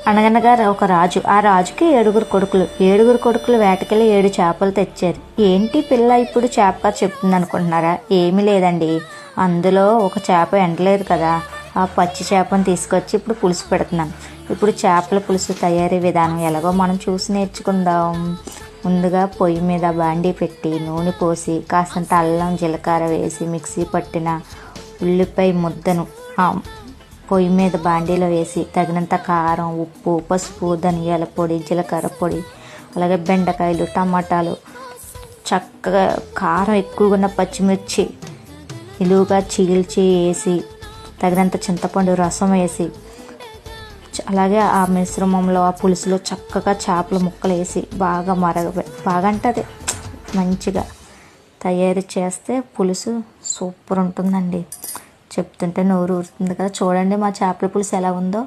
అనగనగా ఒక రాజు, ఆ రాజుకి 7 కొడుకులు వేటకెళ్ళి 7 చేపలు తెచ్చారు. ఏంటి పిల్ల ఇప్పుడు చేప కథ చెప్తుంది అనుకుంటున్నారా? ఏమీ లేదండి, అందులో ఒక చేప ఎండలేదు కదా, ఆ పచ్చి చేపను తీసుకొచ్చి ఇప్పుడు పులుసు పెడుతున్నాను. ఇప్పుడు చేపల పులుసు తయారీ విధానం ఎలాగో మనం చూసి నేర్చుకుందాం. ముందుగా పొయ్యి మీద బాండీ పెట్టి నూనె పోసి కాసంత అల్లం జీలకర్ర వేసి మిక్సీ పట్టిన ఉల్లిపాయ ముద్దను పొయ్యి మీద బాండీలో వేసి తగినంత కారం, ఉప్పు, పసుపు, ధనియాల పొడి, జీలకర్ర పొడి, అలాగే బెండకాయలు, టమాటాలు, చక్కగా కారం ఎక్కువగా ఉన్న పచ్చిమిర్చి నిలువుగా చీల్చి వేసి తగినంత చింతపండు రసం వేసి అలాగే ఆ మిశ్రమంలో ఆ పులుసులో చక్కగా చేపల ముక్కలు వేసి బాగా బాగా అంటే అది మంచిగా తయారు చేస్తే పులుసు సూపర్ ఉంటుందండి. చెప్తుంటే నోరు ఊరుతుంది కదా. చూడండి మా చేపల పులుసు ఎలా ఉందో.